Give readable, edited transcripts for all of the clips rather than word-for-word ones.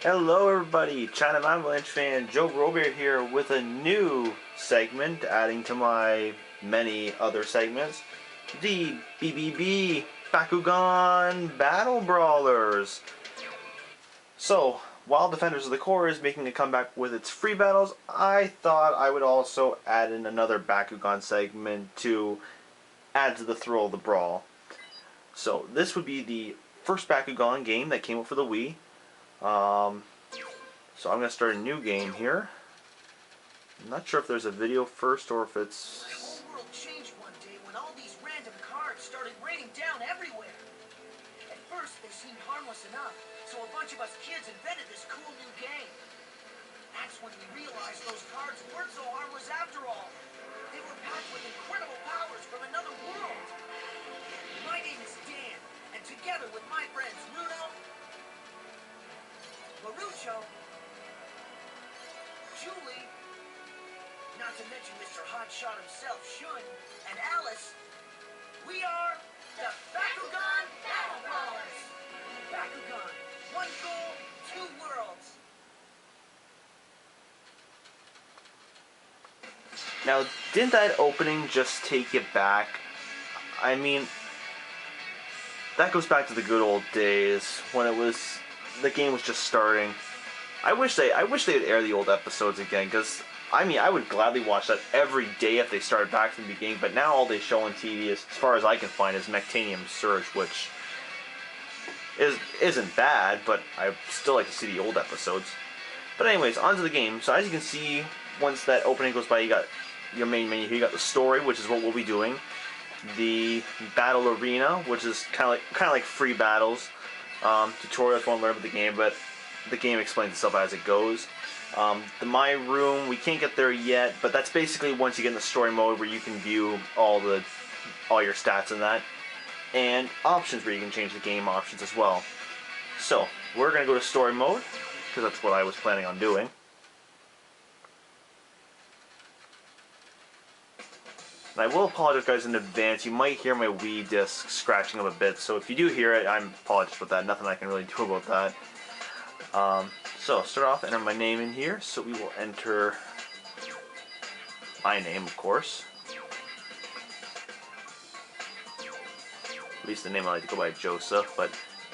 Hello everybody, China Avalanche fan Joe Robert here with a new segment adding to my many other segments. The BBB Bakugan Battle Brawlers. So, while Defenders of the Core is making a comeback with its free battles, I thought I would also add in another Bakugan segment to add to the thrill of the brawl. So, this would be the first Bakugan game that came out for the Wii. So I'm going to start a new game here. I'm not sure if there's a video first or if it's... The whole world changed one day when all these random cards started raining down everywhere. At first they seemed harmless enough, so a bunch of us kids invented this cool new game. That's when we realized those cards weren't so harmless after all. They were packed with incredible powers from another world. My name is Dan, and together with my friends Runo, Marucho, Julie, not to mention Mr. Hotshot himself, Shun, and Alice, we are the Bakugan Battle Brawlers. Bakugan, one goal, two worlds. Now, didn't that opening just take you back? I mean, that goes back to the good old days when the game was just starting. I wish they would air the old episodes again, because I mean, I would gladly watch that every day if they started back from the beginning. But now all they show on TV, as far as I can find, is Mectanium Surge, which isn't bad, but I still like to see the old episodes. But anyways, on to the game. So as you can see, once that opening goes by, you got your main menu here. You got the story, which is what we'll be doing. The battle arena, which is kind of like free battles. Tutorial if you want to learn about the game, but the game explains itself as it goes. The My Room, we can't get there yet, but that's basically once you get in the story mode where you can view all your stats in that. And options where you can change the game options as well. So, we're going to go to story mode, because that's what I was planning on doing. And I will apologize, guys, in advance. You might hear my Wii disc scratching up a bit, so if you do hear it, I'm apologize for that. Nothing I can really do about that. So, start off, enter my name in here. So we will enter my name, of course. At least the name I like to go by Joseph, but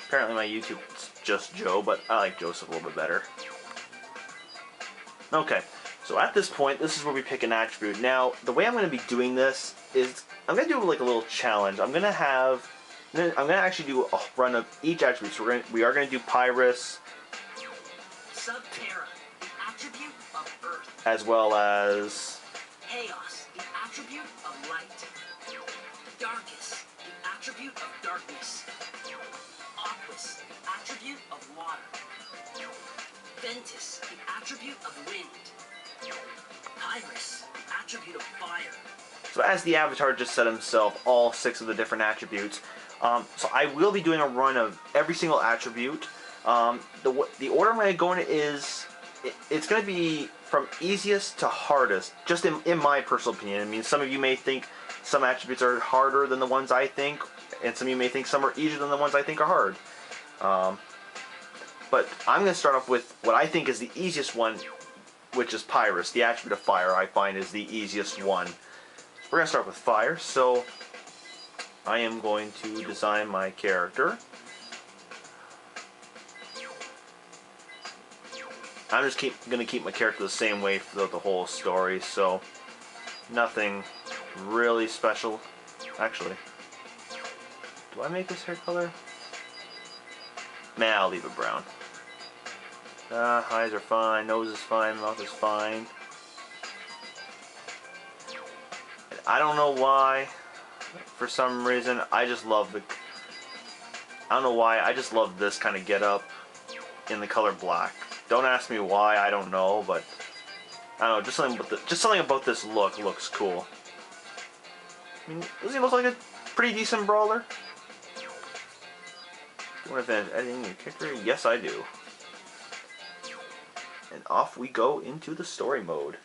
apparently my YouTube is just Joe, but I like Joseph a little bit better. Okay, so at this point, this is where we pick an attribute. Now, the way I'm going to be doing this is, I'm going to do like a little challenge. I'm going to actually do a run of each attribute. So we are going to do Pyrus, Subterra, the attribute of Earth. As well as Chaos, the attribute of light. Darkness, the attribute of darkness. Aquus, the attribute of water. Ventus, the attribute of wind. Pyrus, the attribute of fire. So as the avatar just said himself, all 6 of the different attributes. So I will be doing a run of every single attribute. The order I'm going to go in is, it's going to be from easiest to hardest, just in my personal opinion. I mean, some of you may think some attributes are harder than the ones I think, and some of you may think some are easier than the ones I think are hard. But I'm going to start off with what I think is the easiest one, which is Pyrus. The attribute of fire I find is the easiest one. We're going to start with fire, so I am going to design my character. I'm just going to keep my character the same way throughout the whole story, so nothing really special. Actually, do I make this hair color? Nah, I'll leave it brown. Eyes are fine, nose is fine, mouth is fine. I don't know why, for some reason, I just love I don't know why, I just love this kind of get-up in the color black. Don't ask me why, I don't know, but I don't know, just something about this look looks cool. I mean, does he look like a pretty decent brawler? Do you want to advantage editing your character? Yes, I do. And off we go into the story mode.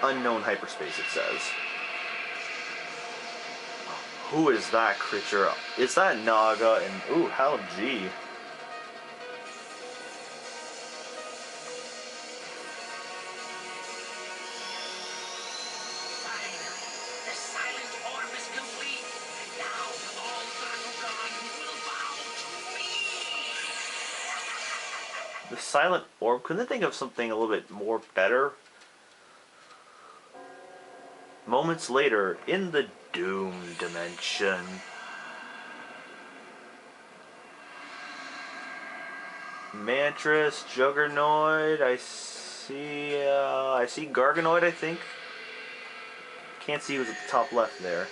Unknown hyperspace, it says. Who is that creature? Is that Naga? And ooh, how G. The silent orb is complete. Now all Bakugan will bow to me. The silent orb. Couldn't they think of something a little bit more better? Moments later, in the Doom Dimension. Mantris, Juggernaut. I see Garganoid. I think. Can't see who's at the top left there.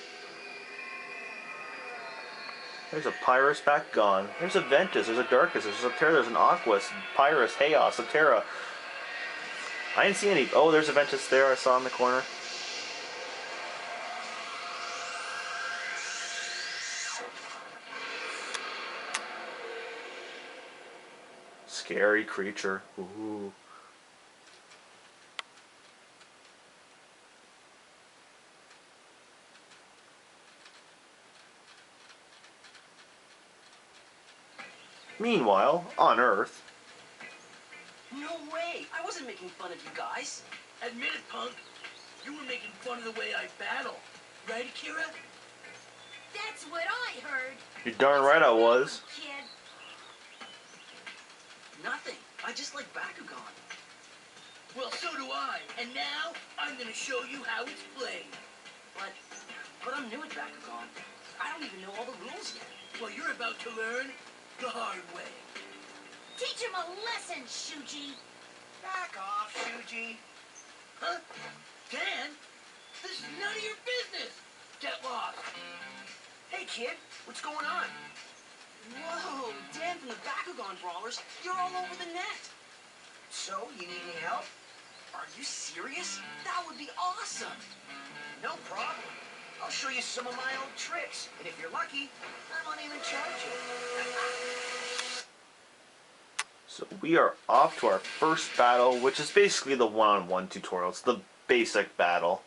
There's a Pyrus, Bakugan. There's a Ventus. There's a Darkus. There's a Subterra. There's an Aquas. Pyrus, Chaos, Subterra. I didn't see any. Oh, there's a Ventus there. I saw in the corner. Scary creature. Ooh. Meanwhile, on Earth. No way! I wasn't making fun of you guys. Admit it, punk. You were making fun of the way I battle. Right, Akira? That's what I heard. You're darn right I was. Kid. Nothing. I just like Bakugan. Well, so do I. And now, I'm gonna show you how it's played. But I'm new at Bakugan. I don't even know all the rules yet. Well, you're about to learn the hard way. Teach him a lesson, Shuji. Back off, Shuji. Huh? Dan? This is none of your business. Get lost. Hey, kid. What's going on? Whoa, Dan from the Bakugan Brawlers. You're all over the net. So, you need any help? Are you serious? That would be awesome. No problem. I'll show you some of my old tricks. And if you're lucky, I won't even charge you. So we are off to our first battle, which is basically the one-on-one tutorial. It's the basic battle.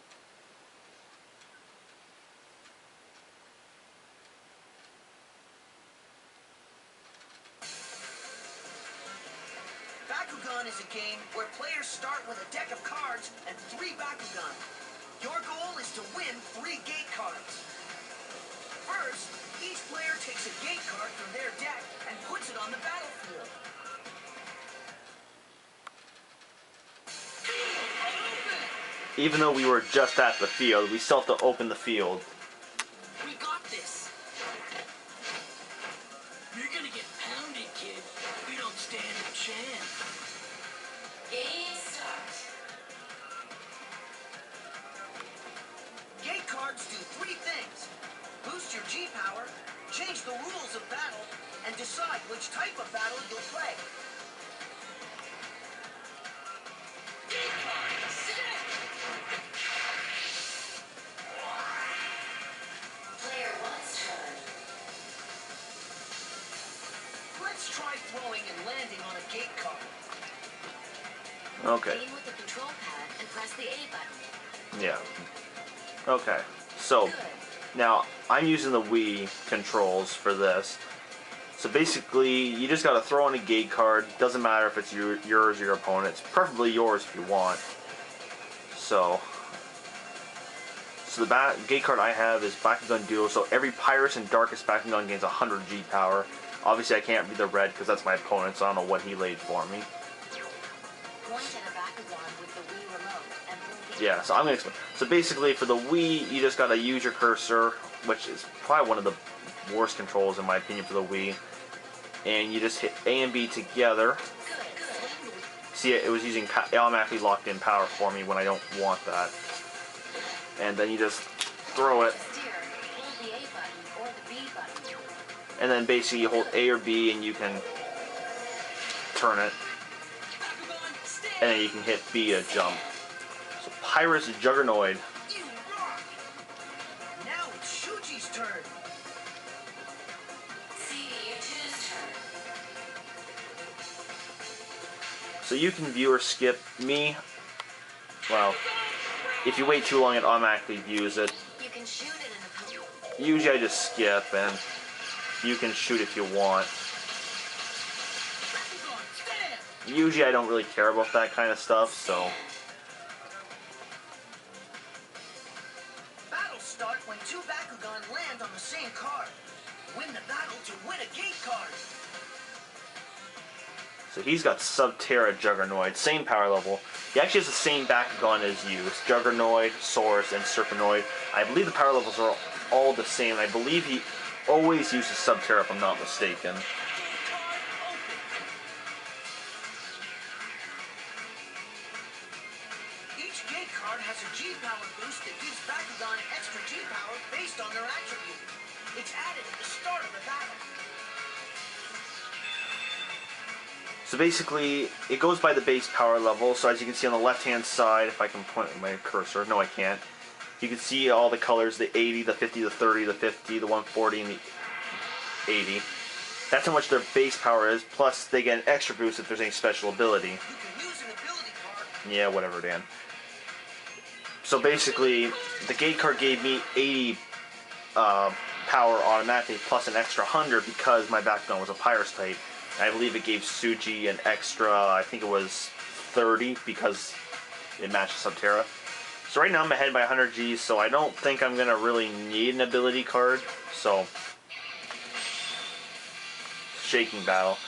Bakugan is a game where players start with a deck of cards and 3 Bakugan. Your goal is to win 3 gate cards. First, each player takes a gate card from their deck and puts it on the battlefield. Even though we were just at the field, we still have to open the field. We got this. You're gonna get pounded, kid. You don't stand a chance. Game start. Gate cards do 3 things. Boost your G power, change the rules of battle, and decide which type of battle you'll play. Gate card, set! Player one's turn. Let's try throwing and landing on a gate card. Okay. Aim with the control pad and press the A button. Yeah. Okay. So, Good. now, I'm using the Wii controls for this. So basically, you just gotta throw in a gate card. Doesn't matter if it's yours or your opponent's. Preferably yours if you want. So the gate card I have is Bakugan Duo. So every Pyrus and Darkest Bakugan gains 100 G power. Obviously, I can't be the red because that's my opponent, so I don't know what he laid for me. Point at a Bakugan with the Wii remote and move the Yeah, so I'm gonna explain. So basically, for the Wii, you just gotta use your cursor, which is probably one of the worst controls in my opinion for the Wii, and you just hit A and B together. Good. See, it was using it automatically locked in power for me when I don't want that, and then you just throw it, To steer, hold the A button or the B button. and then basically you hold A or B and you can turn it, Bakugan, stay! and then you can hit B to jump. So Pyrus Juggernaut. You rock! Now it's Shuji's turn. CD2's turn. So you can view or skip me. Well, if you wait too long, it automatically views it. You can shoot at an opponent. usually I just skip, and you can shoot if you want. Usually I don't really care about that kind of stuff, so... Battles start when two Bakugan land on the same card. Win the battle to win a gate card. So he's got Subterra Juggernoid, same power level. He actually has the same Bakugan as you. It's Juggernoid, Saurus, and Serpenoid. I believe the power levels are all the same. I believe he always uses Subterra, if I'm not mistaken. Each gate card has a G-Power boost that gives Bakugan extra G-Power based on their attribute. It's added at the start of the battle. So basically, it goes by the base power level. So as you can see on the left-hand side, if I can point with my cursor, no I can't. You can see all the colors, the 80, the 50, the 30, the 50, the 140, and the 80. That's how much their base power is, plus they get an extra boost if there's any special ability. You can use an ability card. Yeah, whatever, Dan. So basically, the gate card gave me 80 power automatically, plus an extra 100 because my Bakugan was a Pyrus type. I believe it gave Suji an extra, I think it was 30 because it matched Subterra. So right now I'm ahead by 100 Gs, so I don't think I'm going to really need an ability card. So, Shaking Battle.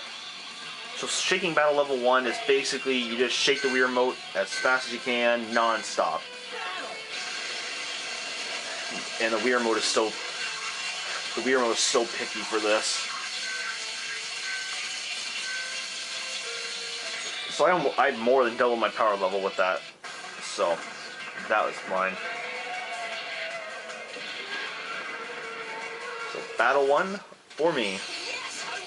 So Shaking Battle level 1 is basically you just shake the Wii Remote as fast as you can, non-stop. And the Wii Remote is so picky for this. So I more than doubled my power level with that. So that was fine. So battle 1 for me. Yes, I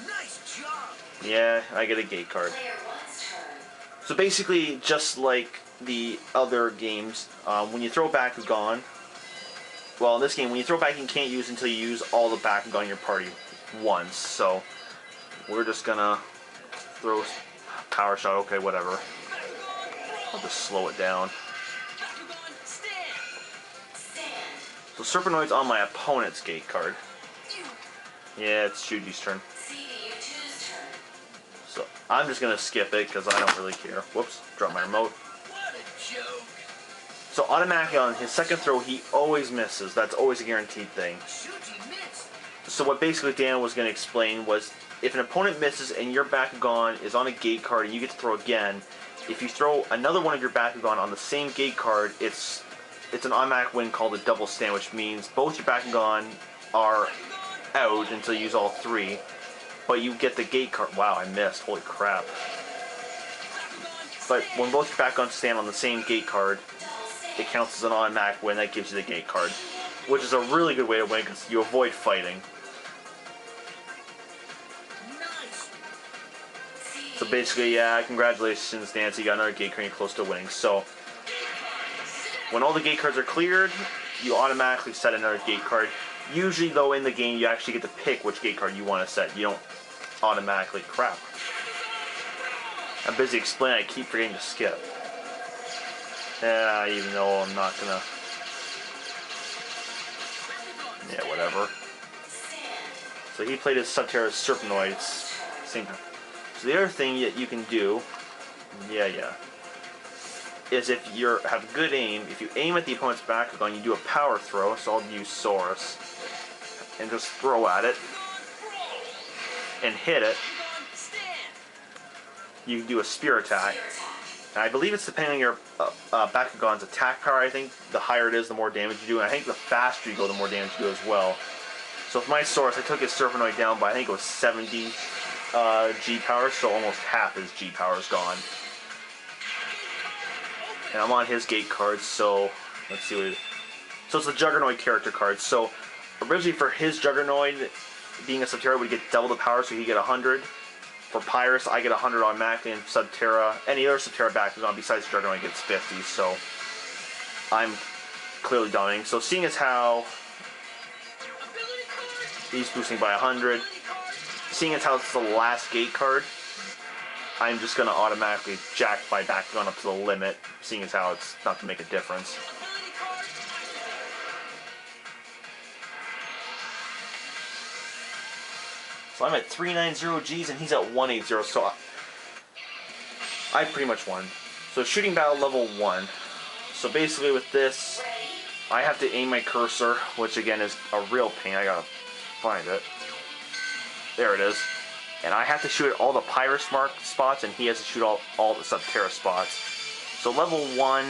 won. Nice job. Yeah, I get a gate card. Player one's turn. So basically, just like the other games, when you throw Bakugan, well, in this game, when you throw back, you can't use until you use all the Bakugan in your party once. So we're just gonna throw Power Shot. Okay, whatever. I'll just slow it down. Bakugan, stand. So Serpenoid's on my opponent's gate card. Yeah, it's Shuji's turn. CPU2's turn. So I'm just gonna skip it because I don't really care. Whoops, drop my remote. What a joke. So automatically on his second throw, he always misses. That's always a guaranteed thing. Shuji missed. So what basically Dan was going to explain was, if an opponent misses and your Bakugan is on a gate card and you get to throw again, if you throw another one of your Bakugan on the same gate card, it's an automatic win called a double stand, which means both your Bakugan are out until you use all three, but you get the gate card. Wow, I missed. Holy crap. But when both your Bakugan stand on the same gate card, it counts as an automatic win. That gives you the gate card, which is a really good way to win because you avoid fighting. Nice. So basically, yeah, congratulations, Nancy, you got another gate card, you're close to winning. So, when all the gate cards are cleared, you automatically set another gate card. Usually, though, in the game, you actually get to pick which gate card you want to set. You don't automatically... Crap. I'm busy explaining, I keep forgetting to skip. Yeah, even though I'm not gonna... Yeah, whatever. So he played his Subterra Serpenoids. Same time. So the other thing that you can do, is if you have good aim, if you aim at the opponent's Bakugan, you do a power throw, so I'll use Saurus, and just throw at it, and hit it. You can do a spear attack. And I believe it's depending on your Bakugan's attack power. I think the higher it is, the more damage you do, and I think the faster you go, the more damage you do as well. So with my Saurus, I took his Serpenoid down by, I think it was 70 G power, so almost half his G power is gone. And I'm on his gate cards, so let's see what it is. So it's the Juggernoid character card. So originally for his Juggernoid, being a Subterra, would get double the power, so he get 100. For Pyrus, I get 100 automatically, and Subterra, any other Subterra Bakugan besides Juggernoid gets 50, so I'm clearly dominating. So seeing as how he's boosting by 100, seeing as how it's the last gate card, I'm just going to automatically jack my Bakugan up to the limit, seeing as how it's not going to make a difference. Ability card activated. So I'm at 390 Gs and he's at 180, so I pretty much won. So shooting battle level 1. So basically with this, I have to aim my cursor, which again is a real pain. I gotta find it. There it is. And I have to shoot at all the Pyrus mark spots, and he has to shoot all the Subterra spots. So level 1,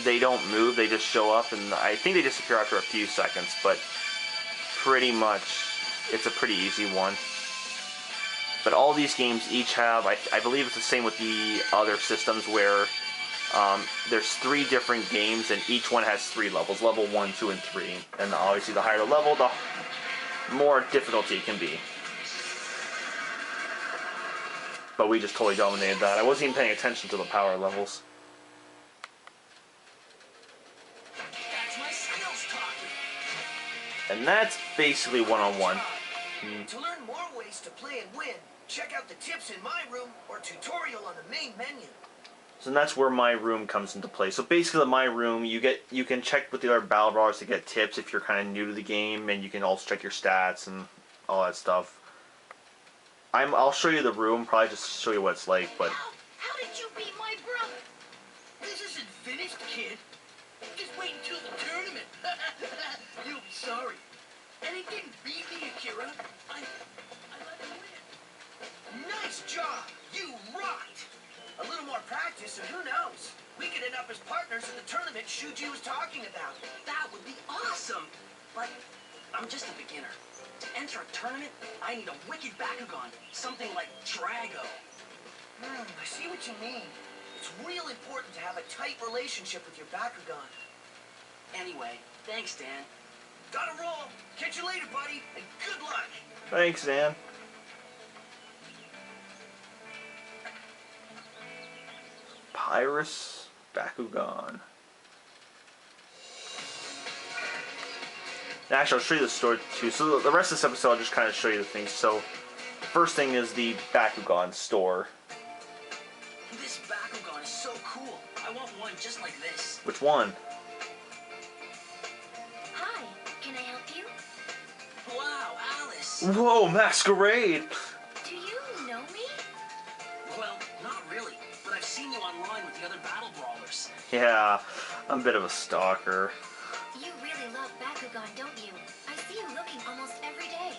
they don't move, they just show up, and I think they disappear after a few seconds, but pretty much it's a pretty easy one. But all these games each have, I believe it's the same with the other systems where there's 3 different games and each one has 3 levels, level 1, 2, and 3. And obviously the higher the level, the more difficulty it can be. But we just totally dominated that. I wasn't even paying attention to the power levels. That's my skills talking. And that's basically one-on-one. To learn more ways to play and win, check out the tips in my room or tutorial on the main menu. So that's where my room comes into play. So basically, my room, you can check with the other battle brawlers to get tips if you're kind of new to the game, and you can also check your stats and all that stuff. I'll show you the room, probably just show you what it's like. But How did you beat my brother? This isn't finished, kid. Just wait until the tournament. You'll be sorry. And he didn't beat me, Akira. I let him win. Nice job! You rocked! A little more practice and who knows? We could end up as partners in the tournament Shuji was talking about. That would be awesome. But I'm just a beginner. To enter a tournament, I need a wicked Bakugan. Something like Drago. I see what you mean. It's real important to have a tight relationship with your Bakugan. Anyway, thanks, Dan. Gotta roll. Catch you later, buddy, and good luck. thanks, Dan. Pyrus Bakugan. Actually, I'll show you the story too. So the rest of this episode, I'll just kind of show you the things. So, first thing is the Bakugan store. This Bakugan is so cool. I want one just like this. Which one? Hi, can I help you? Wow, Alice. Whoa, Masquerade! Do you know me? Well, not really, but I've seen you online with the other battle brawlers. Yeah, I'm a bit of a stalker. You really love Bakugan, don't you? I see you looking almost every day.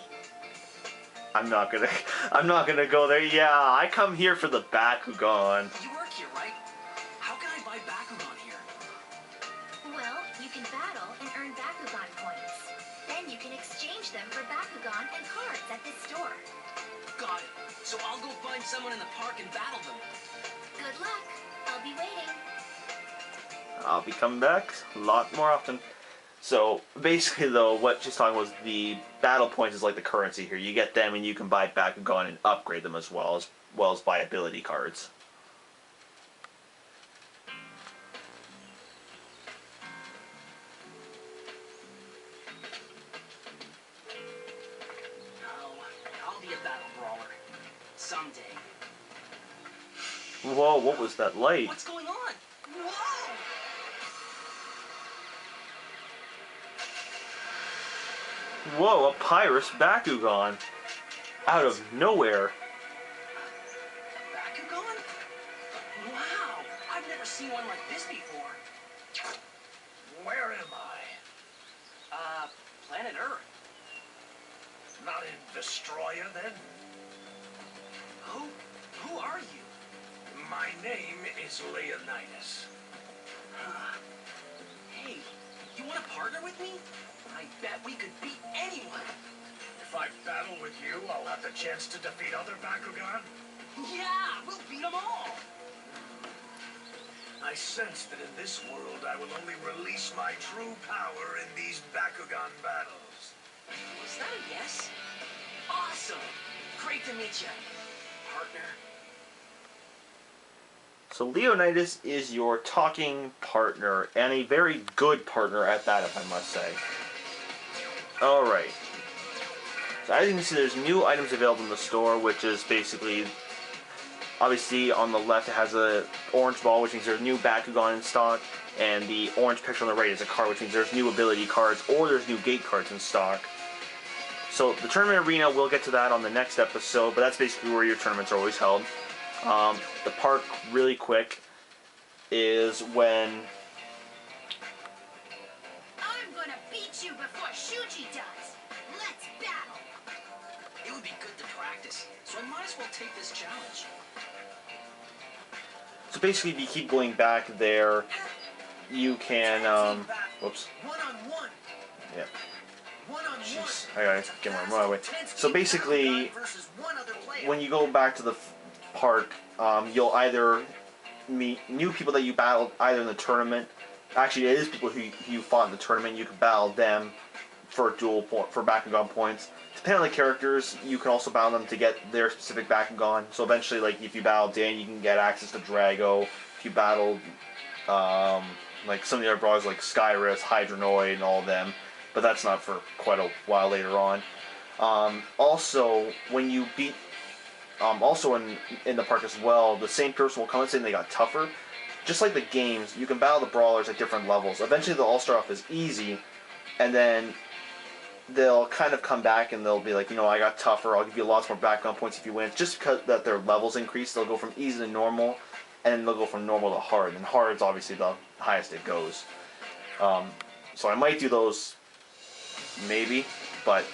I'm not gonna go there. Yeah, I come here for the Bakugan. You work here, right? How can I buy Bakugan here? Well, you can battle and earn Bakugan points. Then you can exchange them for Bakugan and cards at this store. Got it. So I'll go find someone in the park and battle them. Good luck. I'll be waiting. I'll be coming back a lot more often. So basically, though, what she's talking was the battle points is like the currency here. You get them, and you can buy Bakugan and upgrade them as well as buy ability cards. Oh, I'll be a battle brawler someday. Whoa, what was that light? What's going on? Whoa! Whoa, a Pyrus Bakugan. Out of nowhere. Bakugan? Wow! I've never seen one like this before. Where am I? Planet Earth. Not in Destroyer, then? Who are you? My name is Leonidas. Hey, you want to partner with me? I bet we could beat anyone. If I battle with you, I'll have the chance to defeat other Bakugan? Yeah, we'll beat them all. I sense that in this world I will only release my true power in these Bakugan battles. Was that a yes? Awesome. Great to meet you, partner. So Leonidas is your talking partner, and a very good partner at that, if I must say. Alright. So as you can see, there's new items available in the store, which is basically Obviously, on the left it has a orange ball, which means there's new Bakugan in stock, and the orange picture on the right is a card, which means there's new ability cards or there's new gate cards in stock. So the tournament arena, we'll get to that on the next episode, but that's basically where your tournaments are always held. The park, really quick, is when... I'm gonna beat you before Shuji does. Let's battle. It would be good to practice, so I might as well take this challenge. So basically, if you keep going back there, you can, whoops. One-on-one. Yeah. One-on-one. Jeez, I gotta get my way. So basically, when you go back to the park, you'll either meet new people that you battled either in the tournament. Actually, it is people who you fought in the tournament. You can battle them for for Bakugan points. Depending on the characters, you can also battle them to get their specific Bakugan. So eventually, like if you battle Dan, you can get access to Drago. If you battled like some of the other brawlers like Skyrus, Hydronoid, and all of them, but that's not for quite a while later on. Also, when you beat, also in the park as well, the same person will come and say they got tougher. Just like the games, you can battle the brawlers at different levels. Eventually, they'll all start off as easy, and then they'll kind of come back and they'll be like, you know, I got tougher, I'll give you lots more background points if you win. Just because that their levels increase, they'll go from easy to normal, and then they'll go from normal to hard. And hard's obviously the highest it goes. So I might do those, maybe, but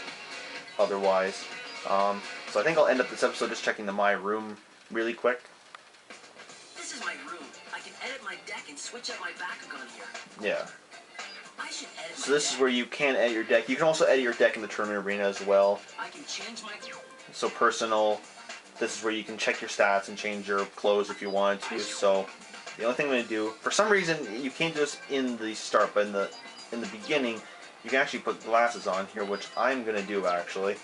otherwise. So I think I'll end up this episode just checking the My Room really quick. This is my room. I can edit my deck and switch up my Bakugan here. Yeah. I should edit So this is where you can edit your deck. You can also edit your deck in the tournament arena as well. I can change my... So personal, this is where you can check your stats and change your clothes if you want to. So the only thing I'm going to do, for some reason, you can't do this in the start, but in the beginning, you can actually put glasses on here, which I'm going to do actually.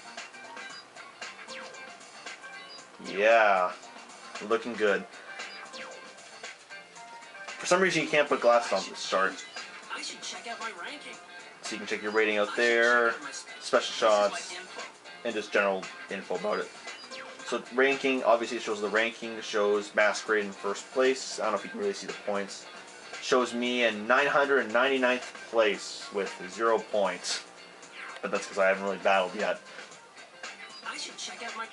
Yeah, looking good. For some reason, you can't put glasses on at the start. I should check out my ranking. So you can check your rating out there, special shots, and just general info about it. So ranking, obviously it shows the ranking, it shows Masquerade in first place. I don't know if you can really see the points. Shows me in 999th place with 0 points. But that's because I haven't really battled yet. I should check out my...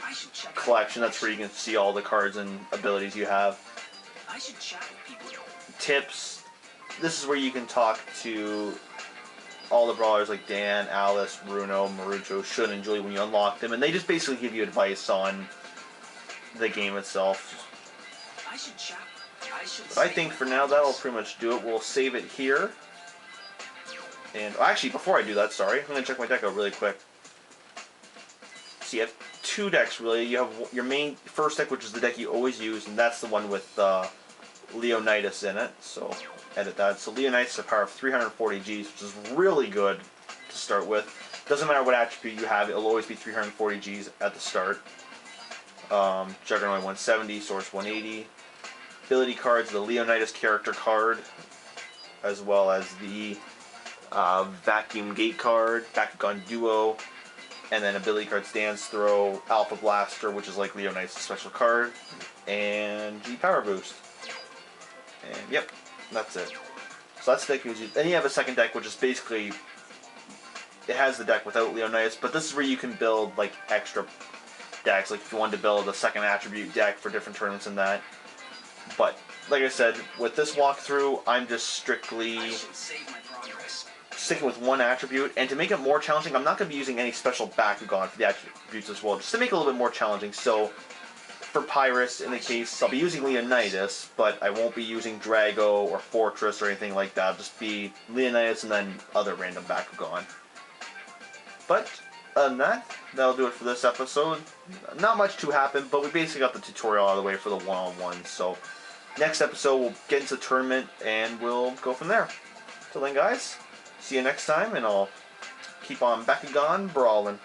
I should check out Collection, that's where you can see all the cards and abilities you have. I should chat with people. Tips, this is where you can talk to all the brawlers like Dan, Alice, Bruno, Marucho, Shun, and Julie when you unlock them, and they just basically give you advice on the game itself. But I think for now that'll pretty much do it. We'll save it here. And actually, before I do that, sorry, I'm going to check my deck out really quick. So you have two decks really. You have your main first deck, which is the deck you always use, and that's the one with Leonidas in it. So edit that. So Leonidas has a power of 340 Gs, which is really good to start with. Doesn't matter what attribute you have, it'll always be 340 Gs at the start. Juggernaut 170, Source 180. Ability cards, the Leonidas character card, as well as the Vacuum Gate card, Bakugan Duo, and then ability cards, Dance Throw, Alpha Blaster, which is like Leonidas' special card, and G Power Boost. And yep, that's it. So that's the deck you use. Then you have a second deck, which is basically, it has the deck without Leonidas, but this is where you can build like extra decks, like if you wanted to build a second attribute deck for different tournaments and that. But like I said, with this walkthrough, I'm just strictly sticking with one attribute, and to make it more challenging, I'm not going to be using any special Bakugan for the attributes as well, just to make it a little bit more challenging. So for Pyrus, in the case, I'll be using Leonidas, but I won't be using Drago or Fortress or anything like that. I'll just be Leonidas and then other random Bakugan. But other than that, that'll do it for this episode. Not much to happen, but we basically got the tutorial out of the way for the one-on-one. So next episode, we'll get into the tournament, and we'll go from there. Till then, guys, see you next time, and I'll keep on Bakugan brawling.